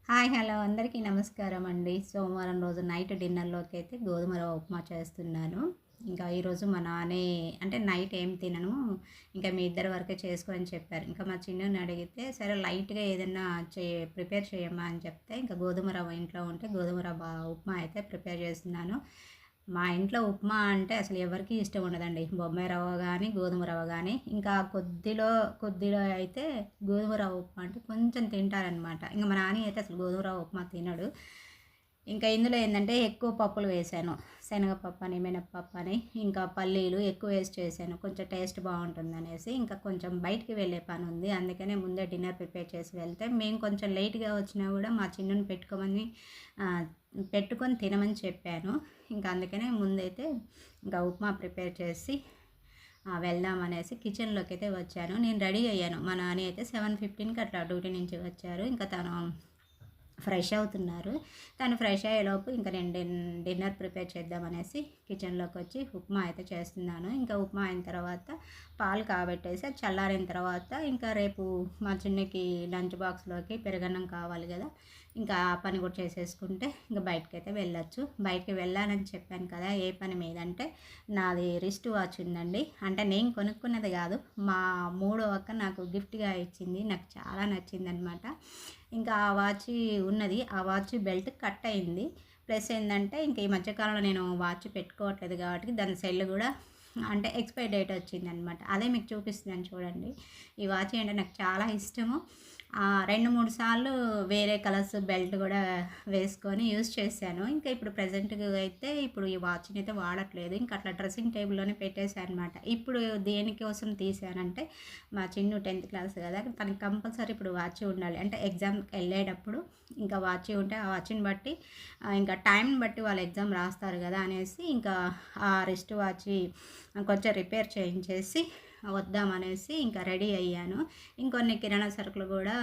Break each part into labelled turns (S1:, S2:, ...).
S1: Hi hello అందరికీ నమస్కారం అండి. సోమవారం రోజు నైట్ డిన్నర్‌లోకి అయితే గోధుమ రవ్వ ఉప్మా చేస్తున్నాను. ఇంకా ఈరోజు మా నాన్నే అంటే నైట్ ఏం తినను, ఇంకా మీ ఇద్దరి వరకే చేసుకో అని చెప్పారు. ఇంకా మా చిన్నుని అడిగితే సరే లైట్‌గా ఏదన్నా ప్రిపేర్ చేయమ్మా అని చెప్తే ఇంకా గోధుమ రవ్వ ఇంట్లో ఉంటే గోధుమ రవ్వ ఉప్మా అయితే ప్రిపేర్ చేస్తున్నాను. మా ఇంట్లో ఉప్మా అంటే అసలు ఎవరికీ ఇష్టం ఉండదండి. బొంబాయి రవ్వ గానీ, గోధుమ రవ్వ గానీ, ఇంకా కొద్దిలో అయితే గోధుమ రవ్వ ఉప్మా అంటే కొంచెం తింటారనమాట. ఇంక మా నాన్నయ్య అయితే అసలు గోధుమ రవ్వ ఉప్మా తినడు. ఇంకా ఇందులో ఏందంటే ఎక్కువ పప్పులు వేశాను. శనగపప్పని, మినపప్పని, ఇంకా పల్లీలు ఎక్కువ వేసి చేశాను. కొంచెం టేస్ట్ బావుంటుందనేసి. ఇంకా కొంచెం బయటికి వెళ్ళే పనుంది. అందుకనే ముందే డిన్నర్ ప్రిపేర్ చేసి వెళ్తే, మేము కొంచెం లేట్‌గా వచ్చినా గూడా మా చిన్నుని పెట్టుకొని తినమని చెప్పాను. ఇంకా అందుకనే ముందైతే ఇంకా ఉప్మా ప్రిపేర్ చేసి వెళ్దామనేసి కిచెన్‌లోకైతే వచ్చాను. నేను రెడీ అయ్యాను. మా నాని అయితే 7:15కి అట్లా డ్యూటీ నుంచి వచ్చారు. ఇంకా తను ఫ్రెష్ అవుతున్నారు. తను ఫ్రెష్ అయ్యేలోపు ఇంక నేను డిన్నర్ ప్రిపేర్ చేద్దామనేసి కిచెన్‌లోకొచ్చి ఉప్మా అయితే చేస్తున్నాను. ఇంకా ఉప్మా అయిన తర్వాత పాలు కాబెట్టేసి అది చల్లారిన తర్వాత ఇంకా రేపు మా చిన్నికి లంచ్ బాక్స్‌లోకి పెరుగన్నం కావాలి గదా! ఇంకా ఆ పని కూడా చేసేసుకుంటే ఇంక బయటకైతే వెళ్ళొచ్చు. బయటికి వెళ్ళానని చెప్పాను కదా! ఏ పని మీదంటే నాది రిస్ట్ వాచ్ ఉందండి. అంటే నేను కొనుక్కున్నది గాదు. మా మూడో అక్క నాకు గిఫ్ట్‌గా ఇచ్చింది. నాకు చాలా నచ్చిందనమాట. ఇంకా ఆ వాచ్ ఉన్నది. ఆ వాచ్ బెల్ట్ కట్ అయింది. ప్లస్ ఏందంటే ఇంక ఈ మధ్య కాలంలో నేను వాచ్ పెట్టుకోవట్లేదు కాబట్టి దాని సెల్ గూడా అంటే ఎక్స్‌పైరీ డేట్ వచ్చిందనమాట. అదే మీకు చూపిస్తున్నాను చూడండి. ఈ వాచ్ అంటే నాకు చాలా ఇష్టము. 2, 3 సార్లు వేరే కలర్స్ బెల్ట్ గూడా వేసుకొని యూజ్ చేశాను. ఇంకా ఇప్పుడు ప్రెజెంట్‌గా అయితే ఇప్పుడు ఈ వాచ్‌నయితే వాడట్లేదు. ఇంక అట్లా డ్రెస్సింగ్ టేబుల్‌లోనే పెట్టేసాననమాట. ఇప్పుడు దేనికోసం తీశానంటే మా చిన్ను 10థ్ క్లాస్ గదా! తనకి కంపల్సరీ ఇప్పుడు వాచ్ ఉండాలి. అంటే ఎగ్జామ్‌కెళ్ళేటప్పుడు ఇంకా వాచ్ ఉంటే ఆ వాచ్‌ని బట్టి ఇంకా టైంని బట్టి వాళ్ళు ఎగ్జామ్ రాస్తారు గదా! అనేసి ఇంకా ఆ రిస్ట్ వాచ్ కొంచెం రిపేర్ చేయించేసి వద్దామనేసి ఇంకా రెడీ అయ్యాను. ఇంకొన్ని కిరాణా సరుకులు గూడా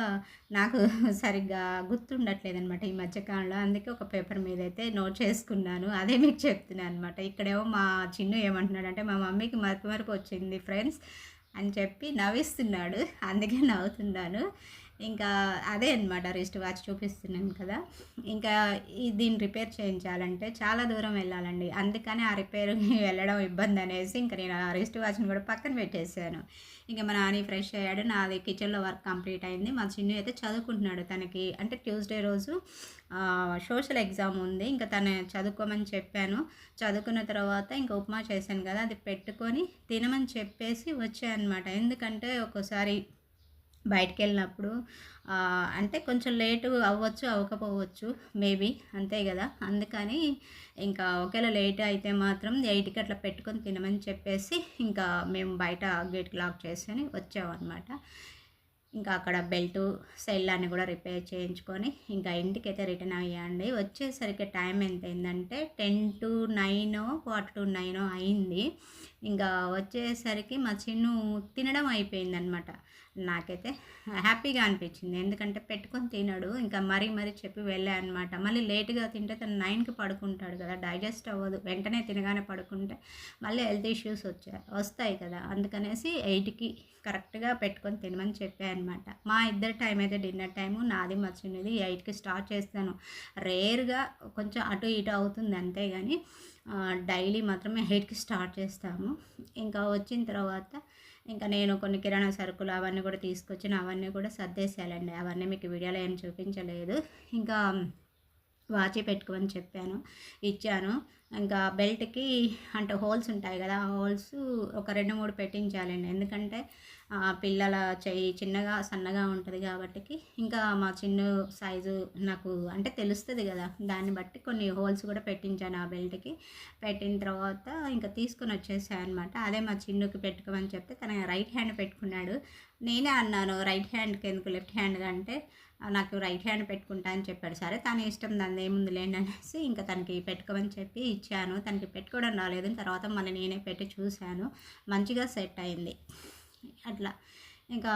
S1: నాకు సరిగ్గా గుర్తుండట్లేదనమాట ఈ మధ్య కాలంలో. అందుకే ఒక పేపర్ మీదైతే నోట్ చేసుకున్నాను. అదే మీకు చెప్తున్నాను అనమాట. ఇక్కడేమో మా చిన్ను ఏమంటున్నాడంటే, మా మమ్మీకి మతిమరుపు వచ్చింది ఫ్రెండ్స్ అని చెప్పి నవ్విస్తున్నాడు. అందుకే నవ్వుతున్నాను. ఇంకా అదే అనమాట రిస్ట్ వాచ్ చూపిస్తున్నాను కదా! ఇంకా దీన్ని రిపేర్ చేయించాలంటే చాలా దూరం వెళ్ళాలండి. అందుకని ఆ రిపేర్‌కి వెళ్ళడం ఇబ్బందనేసి ఇంక నేను ఆ రిస్ట్ వాచ్‌ని కూడా పక్కన పెట్టేసాను. ఇంక మా నాని ఫ్రెష్ అయ్యాడు. నాది కిచెన్‌లో వర్క్ కంప్లీట్ అయింది. మా చిన్ను అయితే చదువుకుంటున్నాడు. తనకి అంటే ట్యూస్‌డే రోజు సోషల్ ఎగ్జామ్ ఉంది. ఇంక తను చదువుకోమని చెప్పాను. చదువుకున్న తర్వాత ఇంక ఉప్మా చేశాను కదా! అది పెట్టుకొని తినమని చెప్పేసి వచ్చా అనమాట. ఎందుకంటే ఒక్కోసారి బయటికెళ్ళినప్పుడు అంటే కొంచెం లేటు అవ్వచ్చు, అవ్వకపోవచ్చు మేబీ అంతే గదా! అందుకని ఇంకా ఒకేళ లేట్ అయితే మాత్రం 8కి అట్లా పెట్టుకొని తినమని చెప్పేసి ఇంకా మేము బయట గేట్‌కి లాక్ చేసుకొని వచ్చామనమాట. ఇంకా అక్కడ బెల్టు, సెల్ అన్నీ గూడా రిపేర్ చేయించుకొని ఇంకా ఇంటికైతే రిటర్న్ అయ్యానండి. వచ్చేసరికి టైం ఎంతయిందంటే 10-9 4-9 అయింది. ఇంకా వచ్చేసరికి మా చిన్ను తినడం అయిపోయిందనమాట. నాకైతే హ్యాపీగా అనిపించింది. ఎందుకంటే పెట్టుకొని తినడు. ఇంకా మరీ చెప్పి వెళ్ళా అనమాట. మళ్ళీ లేట్‌గా తింటే తను 9కి పడుకుంటాడు కదా! డైజెస్ట్ అవ్వదు. వెంటనే తినగానే పడుకుంటే మళ్ళీ హెల్త్ ఇష్యూస్ వస్తాయి కదా! అందుకనేసి 8కి కరెక్ట్‌గా పెట్టుకొని తినమని చెప్పా అనమాట. మా ఇద్దరి టైం అయితే డిన్నర్ టైము నాది మా చిన్నది 8కి స్టార్ట్ చేస్తాను. రేర్‌గా కొంచెం అటు ఇటు అవుతుంది అంతే గాని డైలీ మాత్రమే 8కి స్టార్ట్ చేస్తాము. ఇంకా వచ్చిన తర్వాత ఇంకా నేను కొన్ని కిరాణా సరుకులు అవన్నీ కూడా తీసుకొచ్చిన అవన్నీ కూడా సర్దేశాలండి. అవన్నీ మీకు వీడియోలో ఏం చూపించలేదు. ఇంకా వాచి పెట్టుకోమని చెప్పాను. ఇచ్చాను. ఇంకా బెల్ట్‌కి అంటే హోల్స్ ఉంటాయి గదా! ఆ హోల్స్ ఒక 2, 3 పెట్టించాలండి. ఎందుకంటే పిల్లల చెయ్యి చిన్నగా, సన్నగా ఉంటది గాబట్టికి ఇంకా మా చిన్ను సైజు నాకు అంటే తెలుస్తది గదా! దాన్ని బట్టి కొన్ని హోల్స్ కూడా పెట్టించాను ఆ బెల్ట్‌కి. పెట్టిన తర్వాత ఇంకా తీసుకొనొచ్చేసా అనమాట. అదే మా చిన్నుకి పెట్టుకోమని చెప్తే తన రైట్ హ్యాండ్ పెట్టుకున్నాడు. నేనే అన్నాను రైట్ హ్యాండ్‌కి ఎందుకు లెఫ్ట్ హ్యాండ్ అంటే నాకు రైట్ హ్యాండ్ పెట్టుకుంటా అని చెప్పాడు. సరే తన ఇష్టం దానిదేముందిలేండి అనేసి ఇంకా తనకి పెట్టుకోమని చెప్పి ఇచ్చాను. తనకి పెట్టుకోవడం రాలేదు. తర్వాత మళ్ళీ నేనే పెట్టి చూశాను. మంచిగా సెట్ అయింది. అట్లా. ఇంకా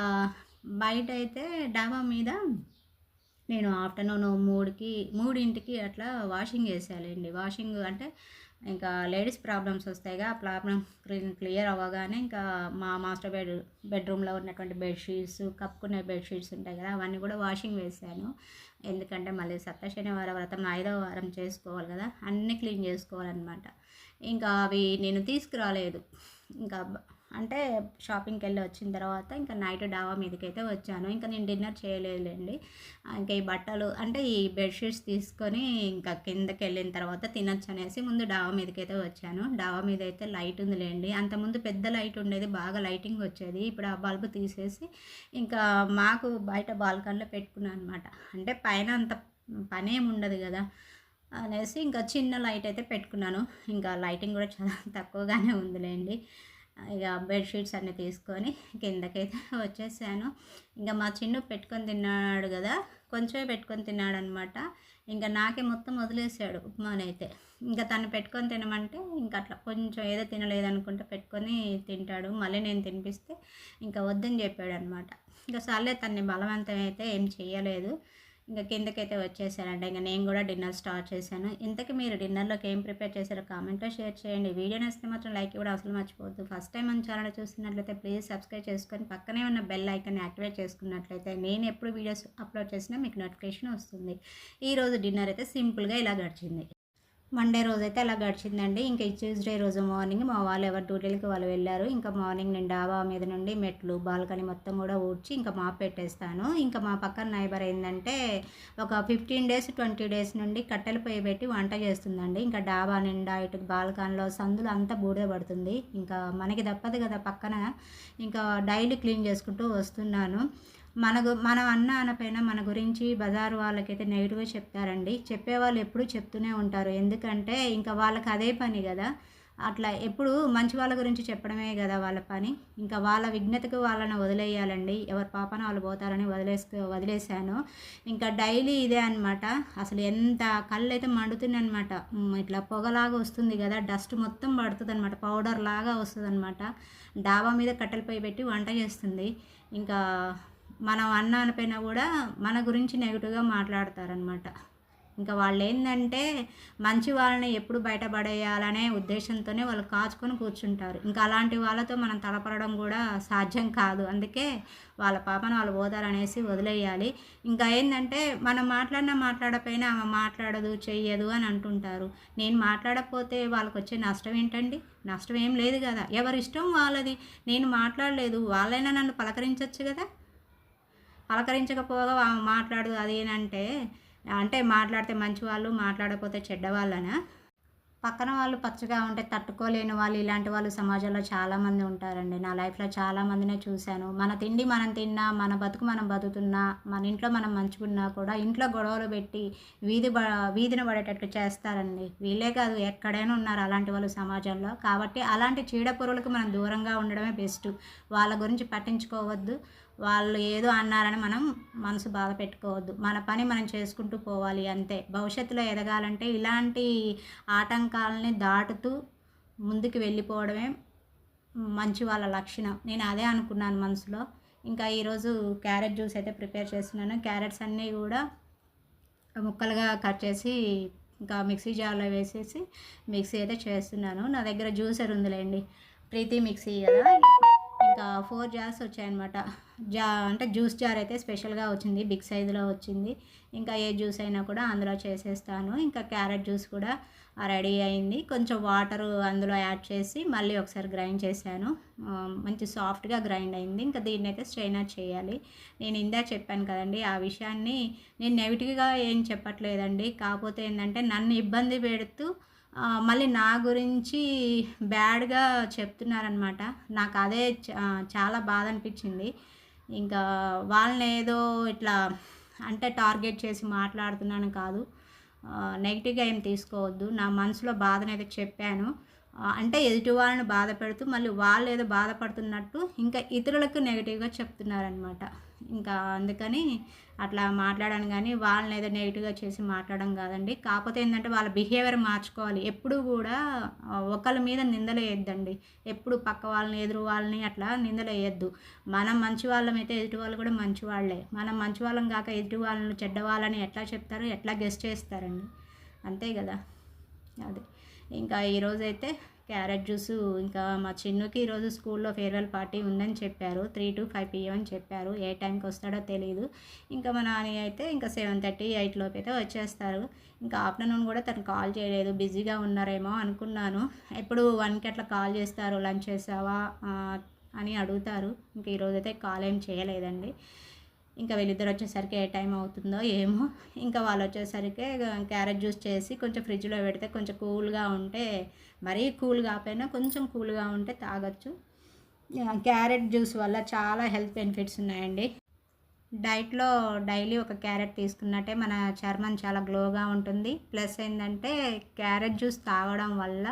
S1: బయటైతే డాబా మీద నేను ఆఫ్టర్‌నూన్ 3కి అట్లా వాషింగ్ ఏసేయాలండి. వాషింగ్ అంటే ఇంకా లేడీస్ ప్రాబ్లమ్స్ వస్తాయిగా. ఆ ప్రాబ్లమ్ క్లియర్ అవ్వగానే ఇంకా మా మాస్టర్ బెడ్‌రూమ్‌లో ఉన్నటువంటి బెడ్‌షీట్స్, కప్పుకునే బెడ్‌షీట్స్ ఉంటాయి కదా! అవన్నీ కూడా వాషింగ్ వేశాను. ఎందుకంటే మళ్ళీ సప్త శనివారం వ్రతం 5వ వారం చేసుకోవాలి కదా, అన్నీ క్లీన్ చేసుకోవాలన్నమాట. ఇంకా అవి నేను తీసుకురాలేదు. ఇంకా అంటే షాపింగ్కి వెళ్ళి వచ్చిన తర్వాత ఇంకా నైట్ డాబా మీదకైతే వచ్చాను. ఇంకా నేను డిన్నర్ చేయలేదులేండి. ఇంకా ఈ బట్టలు అంటే ఈ బెడ్షీట్స్ తీసుకొని ఇంకా కిందకి వెళ్ళిన తర్వాత తినొచ్చు అనేసి ముందు డాబా మీదకైతే వచ్చాను. డాబా మీద అయితే లైట్ ఉందిలేండి. అంతకుముందు పెద్ద లైట్ ఉండేది, బాగా లైటింగ్ వచ్చేది. ఇప్పుడు ఆ బల్బు తీసేసి ఇంకా మాకు బయట బాల్కనీలో పెట్టుకున్నాను అనమాట. అంటే పైన అంత పనేమి ఉండదు కదా అనేసి ఇంకా చిన్న లైట్ అయితే పెట్టుకున్నాను. ఇంకా లైటింగ్ కూడా చాలా తక్కువగానే ఉందిలేండి. ఇక బెడ్షీట్స్ అన్నీ తీసుకొని కిందకైతే వచ్చేసాను. ఇంకా మా చిన్ను పెట్టుకొని తిన్నాడు కదా, కొంచెమే పెట్టుకొని తిన్నాడనమాట. ఇంకా నాకే మొత్తం వదిలేసాడు ఉప్మానైతే. ఇంకా తను పెట్టుకొని తినమంటే ఇంకా అట్లా కొంచెం ఏదో తినలేదనుకుంటే పెట్టుకొని తింటాడు. మళ్ళీ నేను తినిపిస్తే ఇంకా వద్దని చెప్పాడు అనమాట. ఇంకా సర్లే తన్ని బలవంతం అయితే ఏం చేయలేదు. ఇంకా కిందకైతే వచ్చేసానంటే ఇంకా నేను కూడా డిన్నర్ స్టార్ట్ చేశాను. ఇంతకీ మీరు డిన్నర్లోకి ఏం ప్రిపేర్ చేశారో కామెంట్లో షేర్ చేయండి. వీడియో నచ్చితే మాత్రం లైక్ కూడా అసలు మర్చిపోవద్దు. ఫస్ట్ టైం మన ఛానల్ చూస్తున్నట్లయితే ప్లీజ్ సబ్స్క్రైబ్ చేసుకొని పక్కనే ఉన్న బెల్ ఐకాన్ని యాక్టివేట్ చేసుకున్నట్లయితే నేను ఎప్పుడు వీడియోస్ అప్లోడ్ చేసినా మీకు నోటిఫికేషన్ వస్తుంది. ఈరోజు డిన్నర్ అయితే సింపుల్గా ఇలా గడిచింది. మండే రోజైతే అలా గడిచిందండి. ఇంకా ట్యూస్డే రోజు మార్నింగ్ మా వాళ్ళు ఎవరు డ్యూటీలకి వాళ్ళు వెళ్ళారు. ఇంకా మార్నింగ్ నేను డాబా మీద నుండి మెట్లు బాల్కనీ మొత్తం కూడా ఊడ్చి ఇంకా మాప్ పెట్టేస్తాను. ఇంకా మా పక్కన నైబర్ ఏంటంటే ఒక 15 డేస్ 20 డేస్ నుండి కట్టెలు పొయ్యి పెట్టి వంట చేస్తుందండి. ఇంకా డాబా నిండా ఇటు బాల్కనీలో సందులు అంతా బూడిద పడుతుంది. ఇంకా మనకి తప్పదు కదా పక్కన. ఇంకా డైలీ క్లీన్ చేసుకుంటూ వస్తున్నాను. మనం అనపైన మన గురించి బజారు వాళ్ళకైతే నెగిటివ్గా చెప్తారండి. చెప్పేవాళ్ళు ఎప్పుడూ చెప్తూనే ఉంటారు. ఎందుకంటే ఇంకా వాళ్ళకి అదే పని కదా. అట్లా ఎప్పుడు మంచి వాళ్ళ గురించి చెప్పడమే కదా వాళ్ళ పని. ఇంకా వాళ్ళ విఘ్నతకు వాళ్ళని వదిలేయాలండి. ఎవరి పాపన వాళ్ళు పోతారని వదిలేశాను. ఇంకా డైలీ ఇదే అనమాట. అసలు ఎంత కళ్ళు అయితే మండుతుంది అనమాట. ఇట్లా పొగలాగా వస్తుంది కదా, డస్ట్ మొత్తం పడుతుంది అనమాట, పౌడర్ లాగా వస్తుంది అనమాట. డాబా మీద కట్టెల పొయ్యి పెట్టి వంట చేస్తుంది. ఇంకా మనం అన్నపైన కూడా మన గురించి నెగిటివ్గా మాట్లాడతారనమాట. ఇంకా వాళ్ళు ఏంటంటే మంచి వాళ్ళని ఎప్పుడు బయటపడేయాలనే ఉద్దేశంతోనే వాళ్ళు కాచుకొని కూర్చుంటారు. ఇంకా అలాంటి వాళ్ళతో మనం తలపడడం కూడా సాధ్యం కాదు. అందుకే వాళ్ళ పాపను వాళ్ళు పోతారనేసి వదిలేయాలి. ఇంకా ఏంటంటే మనం మాట్లాడకపోయినా ఆమె మాట్లాడదు చెయ్యదు అని అంటుంటారు. నేను మాట్లాడకపోతే వాళ్ళకి వచ్చే నష్టం ఏంటండి? నష్టం ఏం లేదు కదా. ఎవరి ఇష్టం వాళ్ళది. నేను మాట్లాడలేదు, వాళ్ళైనా నన్ను పలకరించవచ్చు కదా. పలకరించకపోగా మాట్లాడు అదేనంటే అంటే మాట్లాడితే మంచి వాళ్ళు, మాట్లాడకపోతే చెడ్డవాళ్ళనా? పక్కన వాళ్ళు పచ్చగా ఉంటే తట్టుకోలేని వాళ్ళు ఇలాంటి వాళ్ళు సమాజంలో చాలామంది ఉంటారండి. నా లైఫ్లో చాలామందినే చూశాను. మన తిండి మనం తిన్నా, మన బతుకు మనం బతుకుతున్నా, మన ఇంట్లో మనం మంచుకున్నా కూడా ఇంట్లో గొడవలు పెట్టి వీధిన పడేటట్టు చేస్తారండి. వీళ్ళే కాదు, ఎక్కడైనా ఉన్నారు అలాంటి వాళ్ళు సమాజంలో. కాబట్టి అలాంటి చీడపురుగులకు మనం దూరంగా ఉండడమే బెస్ట్. వాళ్ళ గురించి పట్టించుకోవద్దు. వాళ్ళు ఏదో అన్నారని మనం మనసు బాధ పెట్టుకోవద్దు. మన పని మనం చేసుకుంటూ పోవాలి అంతే. భవిష్యత్తులో ఎదగాలంటే ఇలాంటి ఆటంకాలని దాటుతూ ముందుకు వెళ్ళిపోవడమే మంచి వాళ్ళ లక్షణం. నేను అదే అనుకున్నాను మనసులో. ఇంకా ఈరోజు క్యారెట్ జ్యూస్ అయితే ప్రిపేర్ చేస్తున్నాను. క్యారెట్స్ అన్నీ కూడా ముక్కలుగా కట్ చేసి ఇంకా మిక్సీ జార్లో వేసేసి మిక్సీ అయితే చేస్తున్నాను. నా దగ్గర జ్యూసర్ ఉందిలేండి, ప్రీతి మిక్సీ కదా. ఇంకా 4 జార్స్ వచ్చాయన్నమాట. అంటే జ్యూస్ జార్ అయితే స్పెషల్గా వచ్చింది, బిగ్ సైజులో వచ్చింది. ఇంకా ఏ జ్యూస్ అయినా కూడా అందులో చేసేస్తాను. ఇంకా క్యారెట్ జ్యూస్ కూడా రెడీ అయింది. కొంచెం వాటర్ అందులో యాడ్ చేసి మళ్ళీ ఒకసారి గ్రైండ్ చేశాను. మంచి సాఫ్ట్గా గ్రైండ్ అయింది. ఇంకా దీన్ని అయితే స్ట్రైనర్ చేయాలి. నేను ఇందాక చెప్పాను కదండి, ఆ విషయాన్ని నేను నెగిటివ్గా ఏం చెప్పట్లేదండి. కాకపోతే ఏంటంటే నన్ను ఇబ్బంది పెడుతూ మళ్ళీ నా గురించి బ్యాడ్గా చెప్తున్నారనమాట. నాకు అదే చాలా బాధ అనిపించింది. ఇంకా వాళ్ళని ఏదో ఇట్లా అంటే టార్గెట్ చేసి మాట్లాడుతున్నాను కాదు, నెగిటివ్గా ఏం తీసుకోవద్దు. నా మనసులో బాధనైతే చెప్పాను. అంటే ఎదుటి వాళ్ళని బాధ పెడుతూ మళ్ళీ వాళ్ళు ఏదో బాధపడుతున్నట్టు ఇంకా ఇతరులకు నెగిటివ్గా చెప్తున్నారనమాట. ఇంకా అందుకని అట్లా మాట్లాడాను, కానీ వాళ్ళని ఏదో నెగిటివ్గా చేసి మాట్లాడడం కాదండి. కాకపోతే ఏంటంటే వాళ్ళ బిహేవియర్ మార్చుకోవాలి. ఎప్పుడు కూడా ఒకళ్ళ మీద నిందలు వేయద్దండి. ఎప్పుడు పక్క వాళ్ళని ఎదురు వాళ్ళని అట్లా నిందలు వేయద్దు. మనం మంచి వాళ్ళమైతే ఎదుటి వాళ్ళు కూడా మంచి వాళ్ళే. మనం మంచి వాళ్ళం కాక ఎదుటి వాళ్ళని చెడ్డ వాళ్ళని ఎట్లా చెప్తారు, ఎట్లా గెస్ చేస్తారండి? అంతే కదా. అది ఇంకా ఈరోజైతే క్యారెట్ జ్యూసు. ఇంకా మా చిన్నుకి ఈరోజు స్కూల్లో ఫేర్వెల్ పార్టీ ఉందని చెప్పారు. 3 to 5 PM అని చెప్పారు. ఏ టైంకి వస్తాడో తెలీదు. ఇంకా మా నాని అయితే ఇంకా 7:30, 8 లోపు అయితే వచ్చేస్తారు. ఇంకా ఆఫ్టర్నూన్ కూడా తను కాల్ చేయలేదు, బిజీగా ఉన్నారేమో అనుకున్నాను. ఎప్పుడు 1కి అట్లా కాల్ చేస్తారు, లంచ్ చేసావా అని అడుగుతారు. ఇంకా ఈరోజైతే కాల్ ఏం చేయలేదండి. ఇంకా వీళ్ళిద్దరు వచ్చేసరికి ఏ టైం అవుతుందో ఏమో. ఇంకా వాళ్ళు వచ్చేసరికి క్యారెట్ జ్యూస్ చేసి కొంచెం ఫ్రిడ్జ్లో పెడితే కొంచెం కూల్గా ఉంటే, మరీ కూల్ కాకపోయినా కొంచెం కూల్గా ఉంటే తాగొచ్చు. క్యారెట్ జ్యూస్ వల్ల చాలా హెల్త్ బెనిఫిట్స్ ఉన్నాయండి. డైట్లో డైలీ ఒక క్యారెట్ తీసుకున్నట్టే మన చర్మం చాలా గ్లోగా ఉంటుంది. ప్లస్ ఏంటంటే క్యారెట్ జ్యూస్ తాగడం వల్ల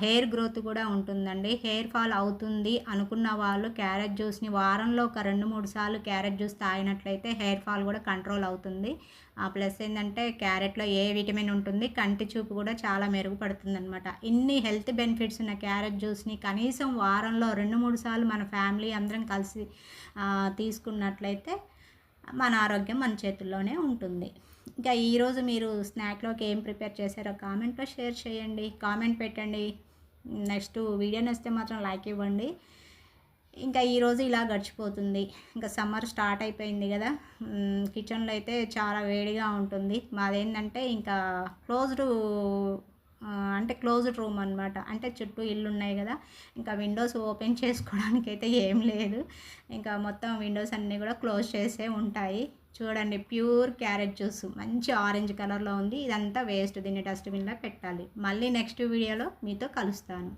S1: హెయిర్ గ్రోత్ కూడా ఉంటుందండి. హెయిర్ ఫాల్ అవుతుంది అనుకున్న వాళ్ళు క్యారెట్ జ్యూస్ని వారంలో ఒక 2-3 సార్లు క్యారెట్ జ్యూస్ తాగినట్లయితే హెయిర్ ఫాల్ కూడా కంట్రోల్ అవుతుంది. ప్లస్ ఏంటంటే క్యారెట్లో ఏ విటమిన్ ఉంటుంది, కంటి చూపు కూడా చాలా మెరుగుపడుతుంది అనమాట. ఇన్ని హెల్త్ బెనిఫిట్స్ ఉన్న క్యారెట్ జ్యూస్ని కనీసం వారంలో 2-3 సార్లు మన ఫ్యామిలీ అందరం కలిసి తీసుకున్నట్లయితే మన ఆరోగ్యం మన చేతుల్లోనే ఉంటుంది. ఇంకా ఈరోజు మీరు స్నాక్లోకి ఏం ప్రిపేర్ చేశారో కామెంట్లో షేర్ చేయండి, కామెంట్ పెట్టండి. నెక్స్ట్ వీడియో నచ్చితే మాత్రం లైక్ ఇవ్వండి. ఇంకా ఈరోజు ఇలా గడిచిపోతుంది. ఇంకా సమ్మర్ స్టార్ట్ అయిపోయింది కదా, కిచెన్లో అయితే చాలా వేడిగా ఉంటుంది. మాదేంటంటే ఇంకా క్లోజ్డ్ రూమ్ అనమాట. అంటే చుట్టూ ఇల్లు ఉన్నాయి కదా, ఇంకా విండోస్ ఓపెన్ చేసుకోవడానికి అయితే ఏం లేదు. ఇంకా మొత్తం విండోస్ అన్నీ కూడా క్లోజ్ చేసే ఉంటాయి. చూడండి, ప్యూర్ క్యారెట్ జ్యూస్ మంచి ఆరెంజ్ కలర్లో ఉంది. ఇదంతా వేస్ట్, దీన్ని డస్ట్బిన్లో పెట్టాలి. మళ్ళీ నెక్స్ట్ వీడియోలో మీతో కలుస్తాను.